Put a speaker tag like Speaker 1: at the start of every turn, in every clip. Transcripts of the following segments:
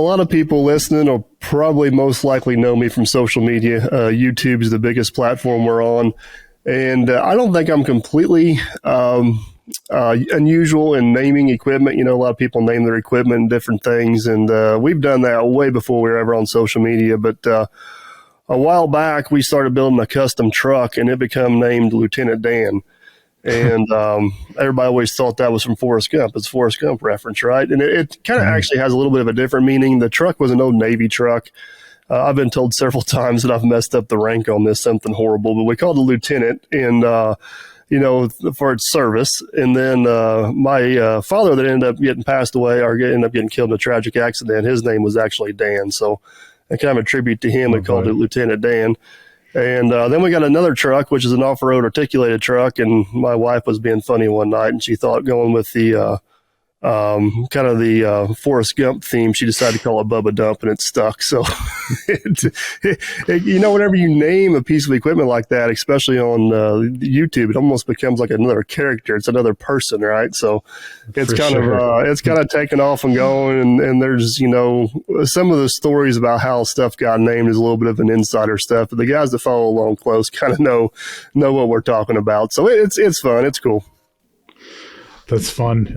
Speaker 1: lot of people listening will probably most likely know me from social media. YouTube is the biggest platform we're on. And I don't think I'm completely unusual in naming equipment. A lot of people name their equipment and different things. And we've done that way before we were ever on social media. But a while back, we started building a custom truck, and it became named Lieutenant Dan. And everybody always thought that was from Forrest Gump. It's a Forrest Gump reference, right? And it kind of actually has a little bit of a different meaning. The truck was an old Navy truck. I've been told several times that I've messed up the rank on this, something horrible, but we called it Lieutenant, and for its service. And then my father that ended up getting passed away or ended up getting killed in a tragic accident, his name was actually Dan. So I kind of a tribute to him. We called it Lieutenant Dan. And then we got another truck, which is an off-road articulated truck. And my wife was being funny one night, and she thought going with the kind of the Forrest Gump theme, she decided to call it Bubba Dump, and it stuck. So, whenever you name a piece of equipment like that, especially on YouTube, it almost becomes like another character. It's another person, right? So it's kind of taken off and going. And there's, some of the stories about how stuff got named is a little bit of an insider stuff, but the guys that follow along close kind of know what we're talking about. So it's fun. It's cool.
Speaker 2: That's fun.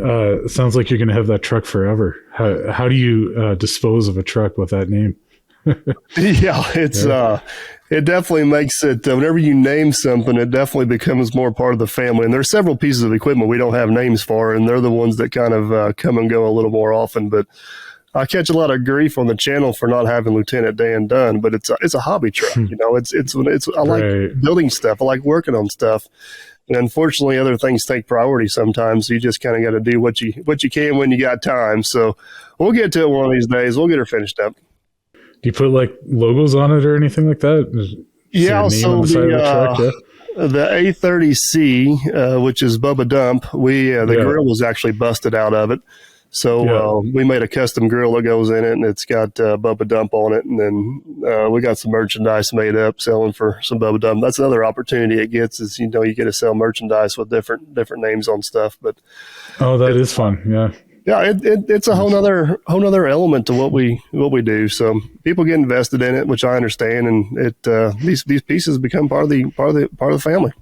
Speaker 2: Sounds like you're going to have that truck forever. How do you dispose of a truck with that name?
Speaker 1: It definitely makes it, whenever you name something, it definitely becomes more part of the family. And there's several pieces of equipment we don't have names for, and they're the ones that kind of come and go a little more often. But I catch a lot of grief on the channel for not having Lieutenant Dan done, but it's a hobby truck. I like building stuff. I like working on stuff. And unfortunately, other things take priority sometimes. So you just kind of got to do what you can when you got time. So we'll get to it one of these days. We'll get her finished up.
Speaker 2: Do you put like logos on it or anything like that?
Speaker 1: So the A30C, which is Bubba Dump, the grill was actually busted out of it. So we made a custom grill that goes in it, and it's got Bubba Dump on it. And then we got some merchandise made up selling for some Bubba Dump. That's another opportunity it gets is, you get to sell merchandise with different names on stuff. But
Speaker 2: that is fun. Yeah.
Speaker 1: Yeah, it's a whole nother element to what we do. So people get invested in it, which I understand, and these pieces become part of the family.